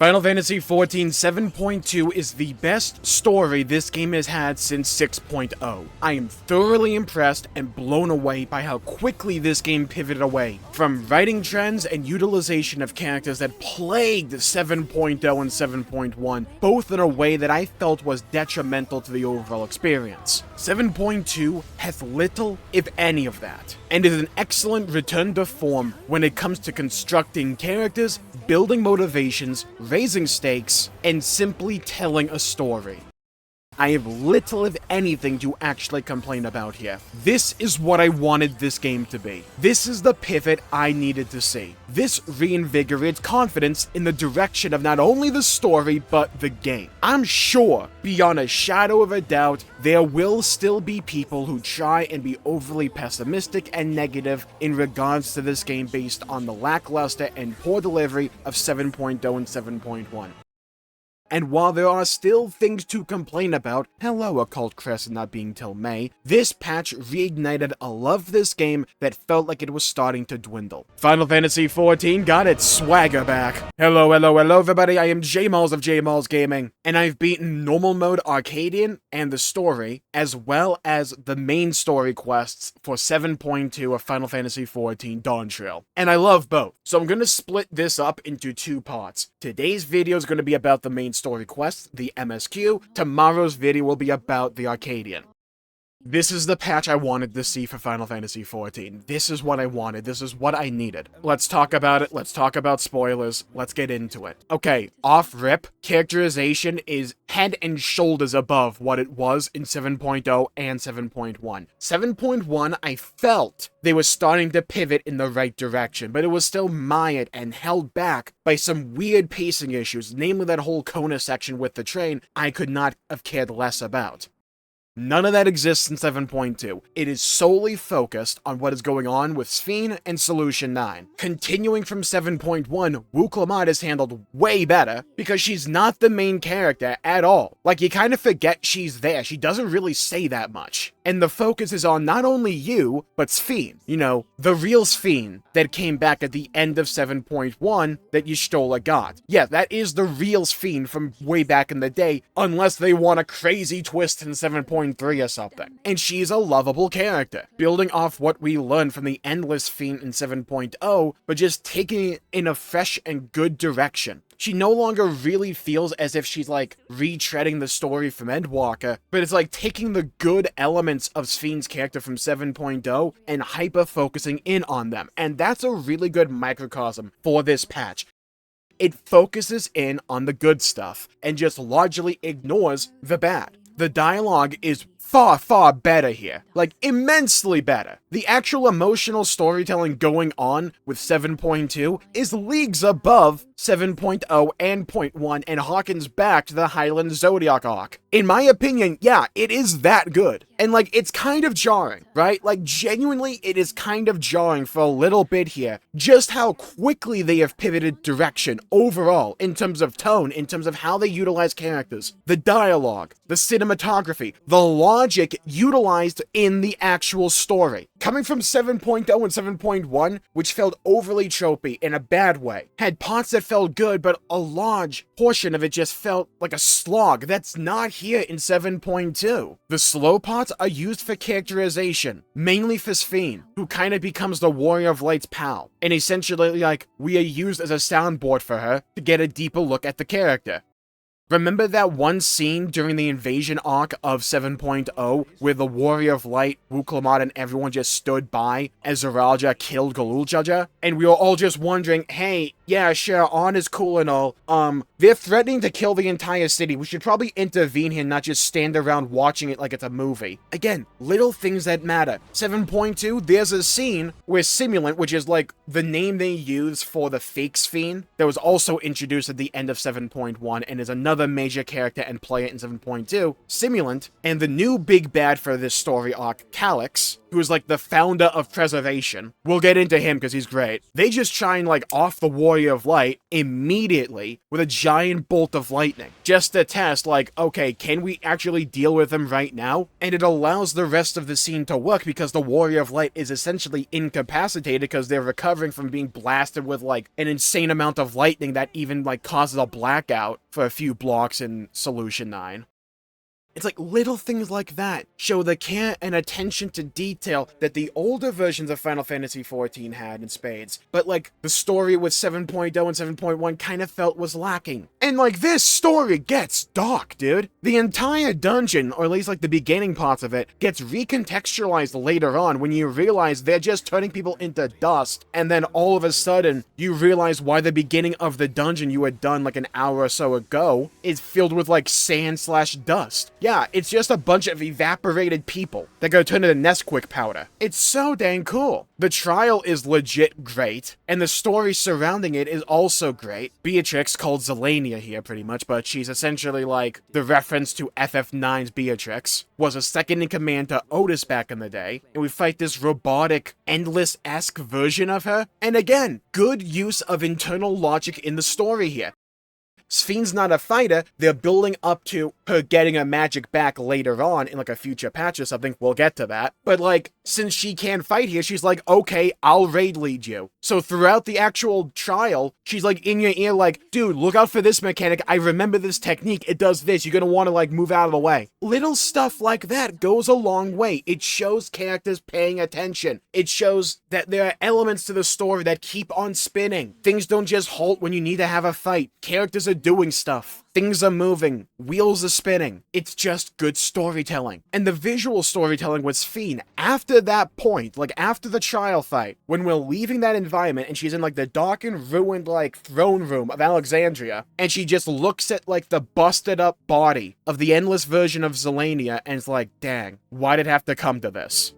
Final Fantasy XIV 7.2 is the best story this game has had since 6.0. I am thoroughly impressed and blown away by how quickly this game pivoted away from writing trends and utilization of characters that plagued 7.0 and 7.1, both in a way that I felt was detrimental to the overall experience. 7.2 has little, if any, of that, and is an excellent return to form when it comes to constructing characters, building motivations, raising stakes, and simply telling a story. I have little, if anything, to actually complain about here. This is what I wanted this game to be. This is the pivot I needed to see. This reinvigorates confidence in the direction of not only the story, but the game. I'm sure, beyond a shadow of a doubt, there will still be people who try and be overly pessimistic and negative in regards to this game based on the lackluster and poor delivery of 7.0 and 7.1. And while there are still things to complain about, hello Occult Crescent not being till May, this patch reignited a love for this game that felt like it was starting to dwindle. Final Fantasy XIV got its swagger back. Hello everybody, I am Jmulls of Jmulls Gaming, and I've beaten normal mode Arcadian and the story, as well as the main story quests for 7.2 of Final Fantasy XIV Dawntrail. And I love both, so I'm gonna split this up into two parts. Today's video is gonna be about the main story quests, the MSQ. Tomorrow's video will be about the Arcadian. This is the patch I wanted to see for Final Fantasy XIV. This is what I wanted. This is what I needed. Let's talk about it. Let's talk about spoilers. Let's get into it. Okay, off rip, characterization is head and shoulders above what it was in 7.0 and 7.1. 7.1, I felt they were starting to pivot in the right direction, but it was still mired and held back by some weird pacing issues, namely that whole Kona section with the train I could not have cared less about. None of that exists in 7.2. It is solely focused on what is going on with Sphene and Solution 9. Continuing from 7.1, Wuklamat is handled way better because she's not the main character at all. Like, you kind of forget she's there. She doesn't really say that much. And the focus is on not only you, but Sphene. You know, the real Sphene that came back at the end of 7.1 that Y'shtola got. Yeah, that is the real Sphene from way back in the day, unless they want a crazy twist in 7.3 or something. And she's a lovable character, building off what we learned from the endless Sphene in 7.0, but just taking it in a fresh and good direction. She no longer really feels as if she's like retreading the story from Endwalker, but it's like taking the good elements of Sphene's character from 7.0 and hyper-focusing in on them. And that's a really good microcosm for this patch. It focuses in on the good stuff and just largely ignores the bad. The dialogue is far better here. Like, immensely better. The actual emotional storytelling going on with 7.2 is leagues above 7.0 and 0.1 and harkens back to the Highland Zodiac arc. In my opinion, yeah, it is that good. And like, it's kind of jarring, right? Like, genuinely, it is kind of jarring for a little bit here, just how quickly they have pivoted direction overall, in terms of tone, in terms of how they utilize characters, the dialogue, the cinematography, the logic utilized in the actual story. Coming from 7.0 and 7.1, which felt overly tropey in a bad way, had parts that felt good, but a large portion of it just felt like a slog. That's not here in 7.2. The slow parts are used for characterization, mainly for Sphene, who kind of becomes the Warrior of Light's pal, and essentially, like, we are used as a soundboard for her to get a deeper look at the character. Remember that one scene during the invasion arc of 7.0 where the Warrior of Light, Wuklamat, and everyone just stood by as Zeralja killed Galuljaja? And we were all just wondering, hey, yeah, sure, On is cool and all, they're threatening to kill the entire city. We should probably intervene here, not just stand around watching it like it's a movie. Again, little things that matter. 7.2, there's a scene where Simulant, which is like the name they use for the fake Sphene, that was also introduced at the end of 7.1 and is another major character and player in 7.2, Simulant, and the new big bad for this story arc, Calyx, who's like the founder of Preservation. We'll get into him because he's great. They just shine like off the Warrior of Light immediately with a giant bolt of lightning, just to test like, okay, can we actually deal with him right now? And it allows the rest of the scene to work because the Warrior of Light is essentially incapacitated because they're recovering from being blasted with like an insane amount of lightning that even like causes a blackout for a few blocks in Solution 9. It's like little things like that show the care and attention to detail that the older versions of Final Fantasy XIV had in spades, but like the story with 7.0 and 7.1 kind of felt was lacking. And like this story gets dark, dude. The entire dungeon, or at least like the beginning parts of it, gets recontextualized later on when you realize they're just turning people into dust, and then all of a sudden you realize why the beginning of the dungeon you had done like an hour or so ago is filled with like sand/dust. Yeah, it's just a bunch of evaporated people that go turn into Nesquik powder. It's so dang cool. The trial is legit great, and the story surrounding it is also great. Beatrix, called Zelania here pretty much, but she's essentially like the reference to FF9's Beatrix, was a second in command to Otis back in the day, and we fight this robotic, endless-esque version of her. And again, good use of internal logic in the story here. Sphene's not a fighter, they're building up to her getting her magic back later on in like a future patch or something, we'll get to that. But like, since she can't fight here, she's like, okay, I'll raid lead you. So throughout the actual trial, she's like in your ear like, dude, look out for this mechanic, I remember this technique, it does this, you're gonna want to like move out of the way. Little stuff like that goes a long way. It shows characters paying attention. It shows that there are elements to the story that keep on spinning. Things don't just halt when you need to have a fight. Characters are doing stuff. Things are moving. Wheels are spinning. It's just good storytelling. And the visual storytelling with Sphene, after that point, like after the trial fight, when we're leaving that environment and she's in like the darkened, ruined like throne room of Alexandria, and she just looks at like the busted up body of the endless version of Zelania and is like, dang, why'd it have to come to this?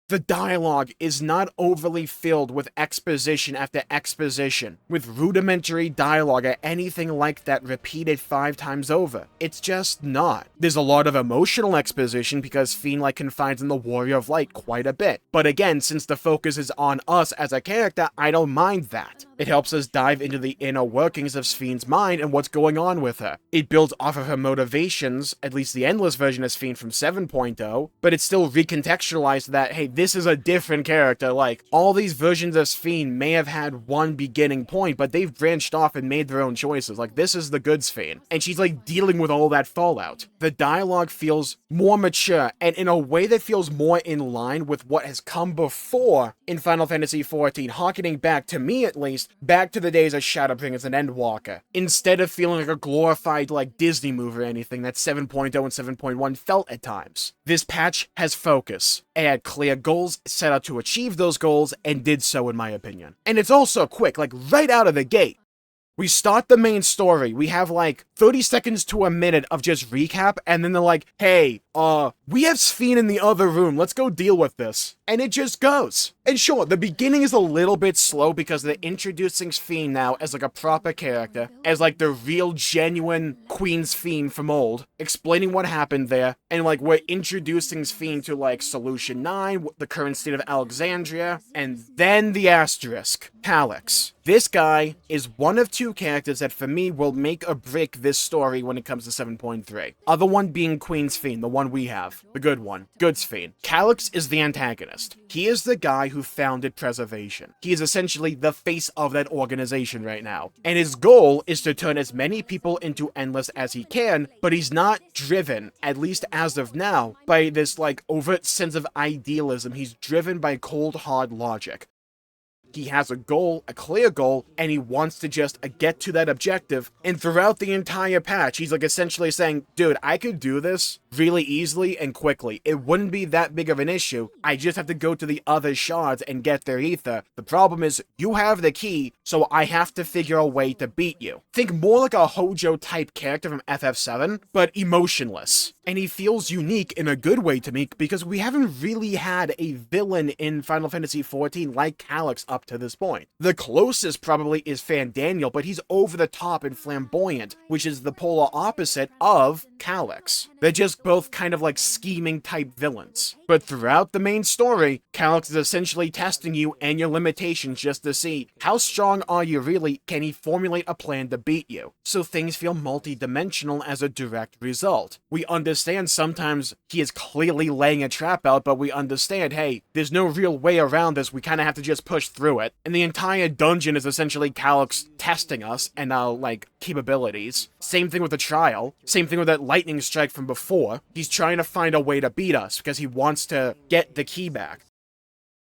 The dialogue is not overly filled with exposition after exposition, with rudimentary dialogue or anything like that repeated 5 times over. It's just not. There's a lot of emotional exposition because Sphene like confides in the Warrior of Light quite a bit. But again, since the focus is on us as a character, I don't mind that. It helps us dive into the inner workings of Sphene's mind and what's going on with her. It builds off of her motivations, at least the endless version of Sphene from 7.0, but it's still recontextualized that, hey, this is a different character. Like, all these versions of Sphene may have had one beginning point, but they've branched off and made their own choices. Like, this is the good Sphene. And she's, like, dealing with all that fallout. The dialogue feels more mature, and in a way that feels more in line with what has come before in Final Fantasy XIV, harkening back, to me at least, back to the days of Shadowbringers and Endwalker. Instead of feeling like a glorified, like, Disney movie or anything that 7.0 and 7.1 felt at times. This patch has focus. It had clear goals, set out to achieve those goals, and did so in my opinion. And it's also quick, like right out of the gate. We start the main story, we have like 30 seconds to a minute of just recap, and then they're like, hey, we have Sphene in the other room, let's go deal with this. And it just goes. And sure, the beginning is a little bit slow because they're introducing Sphene now as like a proper character, as like the real genuine Queen Sphene from old, explaining what happened there, and like we're introducing Sphene to like Solution 9, the current state of Alexandria, and then the asterisk, Calyx. This guy is one of 2 characters that for me will make or break this story when it comes to 7.3. Other one being Queen Sphene, the one we have, the good one, good Sphene. Calyx is the antagonist. He is the guy who founded Preservation. He is essentially the face of that organization right now. And his goal is to turn as many people into Endless as he can, but he's not driven, at least as of now, by this like overt sense of idealism. He's driven by cold hard logic. He has a goal, a clear goal, and he wants to just get to that objective. And throughout the entire patch, he's like essentially saying, dude, I could do this really easily and quickly. It wouldn't be that big of an issue. I just have to go to the other shards and get their ether. The problem is, you have the key, so I have to figure a way to beat you. Think more like a Hojo type character from FF7, but emotionless. And he feels unique in a good way to me because we haven't really had a villain in Final Fantasy XIV like Calyx up up to this point. The closest probably is Fandaniel, but he's over the top and flamboyant, which is the polar opposite of Calyx. They're just both kind of like scheming type villains. But throughout the main story, Calyx is essentially testing you and your limitations just to see how strong are you really, can he formulate a plan to beat you. So things feel multi-dimensional as a direct result. We understand sometimes he is clearly laying a trap out, but we understand, hey, there's no real way around this, we kind of have to just push through it. And the entire dungeon is essentially Calyx testing us and our, like, capabilities. Same thing with the trial. Same thing with that lightning strike from before. He's trying to find a way to beat us because he wants to get the key back.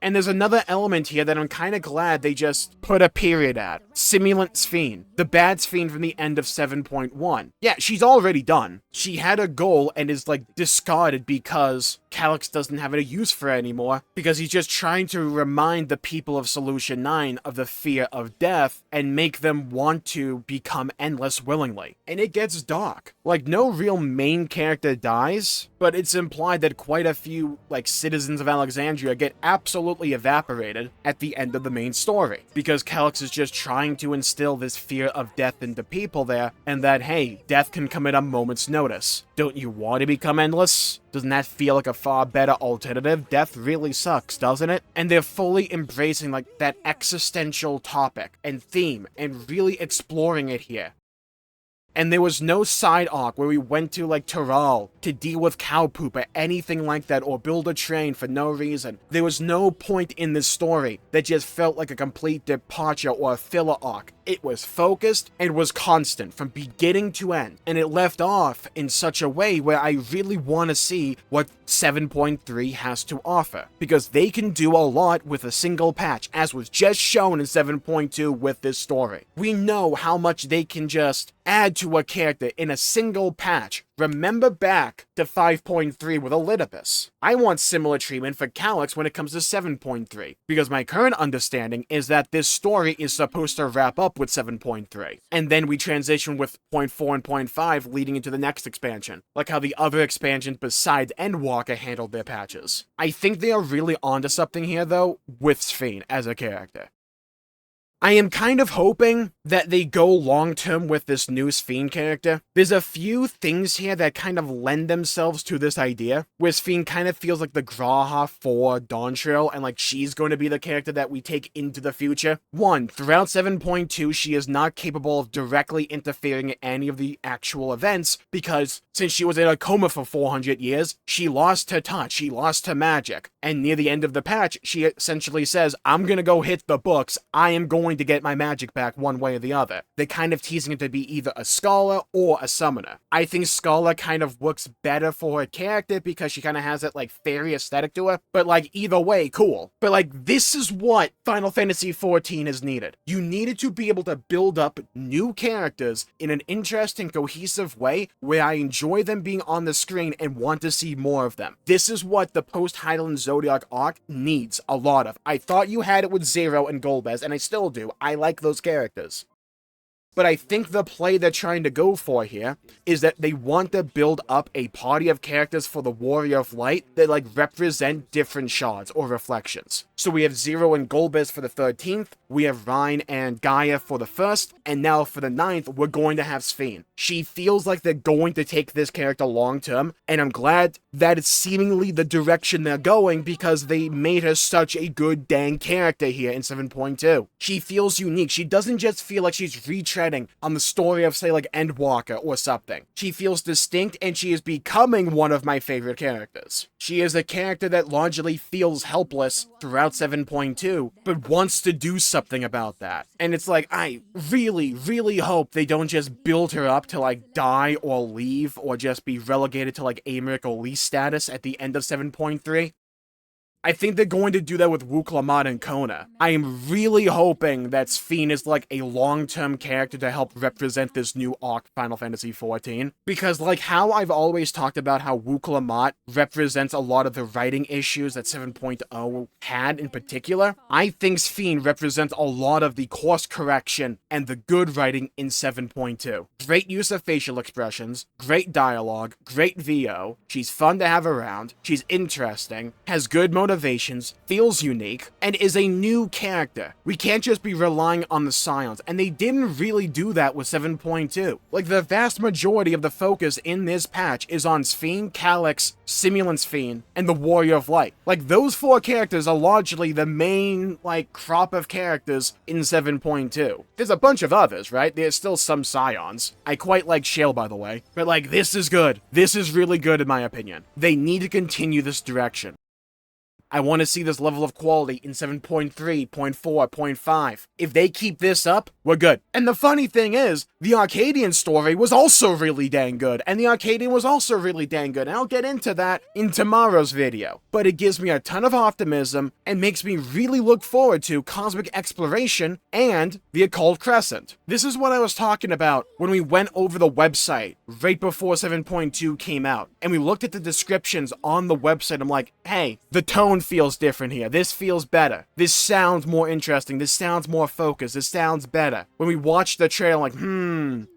And there's another element here that I'm kind of glad they just put a period at. Simulant Sphene. The bad Sphene from the end of 7.1. Yeah, she's already done. She had a goal and is, like, discarded because Calyx doesn't have a use for her anymore, because he's just trying to remind the people of Solution 9 of the fear of death and make them want to become endless willingly. And it gets dark. Like, no real main character dies, but it's implied that quite a few, like, citizens of Alexandria get absolutely evaporated at the end of the main story, because Calyx is just trying to instill this fear of death into people there, and that, hey, death can come at a moment's notice. Don't you want to become endless? Doesn't that feel like a far better alternative? Death really sucks, doesn't it? And they're fully embracing, like, that existential topic and theme and really exploring it here. And there was no side arc where we went to, like, Terral to deal with cow poop or anything like that, or build a train for no reason. There was no point in this story that just felt like a complete departure or a filler arc. It was focused and was constant from beginning to end, and it left off in such a way where I really want to see what 7.3 has to offer, because they can do a lot with a single patch, as was just shown in 7.2 with this story. We know how much they can just add to a character in a single patch. Remember back to 5.3 with Elidipus. I want similar treatment for Calyx when it comes to 7.3, because my current understanding is that this story is supposed to wrap up with 7.3, and then we transition with 0.4 and 0.5 leading into the next expansion, like how the other expansions besides Endwalker handled their patches. I think they are really onto something here though, with Sphene as a character. I am kind of hoping that they go long-term with this new Sphene character. There's a few things here that kind of lend themselves to this idea, where Sphene kind of feels like the Graha for Dawntrail, and like she's going to be the character that we take into the future. One, throughout 7.2, she is not capable of directly interfering in any of the actual events, because since she was in a coma for 400 years, she lost her touch, she lost her magic, and near the end of the patch, she essentially says, I'm gonna go hit the books, I am going to get my magic back one way or the other. They're kind of teasing it to be either a scholar or a summoner. I think scholar kind of works better for her character because she kind of has that like fairy aesthetic to her, but like either way, cool. But like this is what Final Fantasy XIV is needed. You needed to be able to build up new characters in an interesting, cohesive way where I enjoy them being on the screen and want to see more of them. This is what the post-Hydaelyn Zodiac arc needs a lot of. I thought you had it with Zero and Golbez, and I still do. I like those characters. But I think the play they're trying to go for here is that they want to build up a party of characters for the Warrior of Light that like represent different shards or reflections. So we have Zero and Golbez for the 13th, we have Rhine and Gaia for the 1st, and now for the 9th, we're going to have Sphene. She feels like they're going to take this character long term, and I'm glad that it's seemingly the direction they're going because they made her such a good dang character here in 7.2. She feels unique. She doesn't just feel like she's retreading on the story of, say, like Endwalker or something. She feels distinct, and she is becoming one of my favorite characters. She is a character that largely feels helpless throughout 7.2, but wants to do something about that. And it's like, I really, really hope they don't just build her up to, like, die or leave, or just be relegated to, like, Amiric or Lee status at the end of 7.3. I think they're going to do that with Wuklamat and Kona. I am really hoping that Sphene is like a long-term character to help represent this new arc Final Fantasy XIV. Because like how I've always talked about how Wuklamat represents a lot of the writing issues that 7.0 had in particular, I think Sphene represents a lot of the course correction and the good writing in 7.2. Great use of facial expressions, great dialogue, great VO, she's fun to have around, she's interesting, has good motivation, motivations, feels unique, and is a new character. We can't just be relying on the scions, and they didn't really do that with 7.2. Like, the vast majority of the focus in this patch is on Sphene, Calyx, Simulant Sphene, and the Warrior of Light. Like, those 4 characters are largely the main, like, crop of characters in 7.2. There's a bunch of others, right? There's still some scions. I quite like Shale, by the way. But, like, this is good. This is really good in my opinion. They need to continue this direction. I want to see this level of quality in 7.3, 0.4, 0.5. If they keep this up, we're good. And the funny thing is, the Arcadian story was also really dang good, and the Arcadian was also really dang good, and I'll get into that in tomorrow's video. But it gives me a ton of optimism, and makes me really look forward to Cosmic Exploration and the Occult Crescent. This is what I was talking about when we went over the website right before 7.2 came out, and we looked at the descriptions on the website. I'm like, hey, the tone feels different here. This feels better. This sounds more interesting. This sounds more focused. This sounds better. When we watched the trailer, like,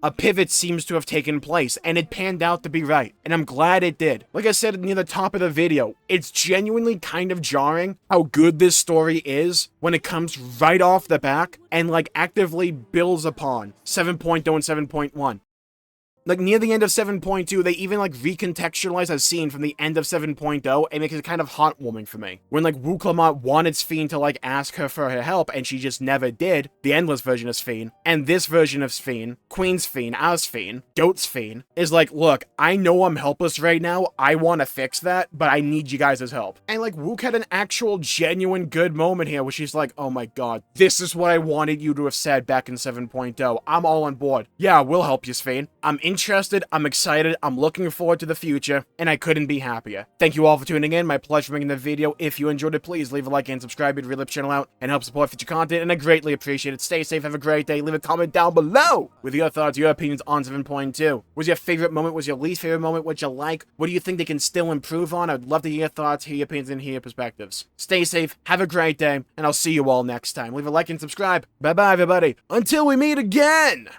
a pivot seems to have taken place, and it panned out to be right. And I'm glad it did. Like I said near the top of the video, it's genuinely kind of jarring how good this story is when it comes right off the back and, like, actively builds upon 7.0 and 7.1. Like, near the end of 7.2, they even, like, recontextualize a scene from the end of 7.0 and make it kind of heartwarming for me. When, like, Wu Clement wanted Sphene to, like, ask her for her help, and she just never did, the Endless version of Sphene, and this version of Sphene, Queen Sphene, our Sphene, Goat Sphene, is like, look, I know I'm helpless right now, I want to fix that, but I need you guys' help. And, like, Wook had an actual, genuine good moment here, where she's like, oh my god, this is what I wanted you to have said back in 7.0, I'm all on board. Yeah, we'll help you, Sphene. I'm interested, I'm excited, I'm looking forward to the future, and I couldn't be happier. Thank you all for tuning in, my pleasure making the video. If you enjoyed it, please leave a like and subscribe, it'd really help the channel out and help support future content, and I greatly appreciate it. Stay safe, have a great day, leave a comment down below with your thoughts, your opinions on 7.2. Was your favorite moment, was your least favorite moment, what you like, what do you think they can still improve on? I'd love to hear your thoughts, hear your opinions, and hear your perspectives. Stay safe, have a great day, and I'll see you all next time. Leave a like and subscribe. Bye bye everybody, until we meet again!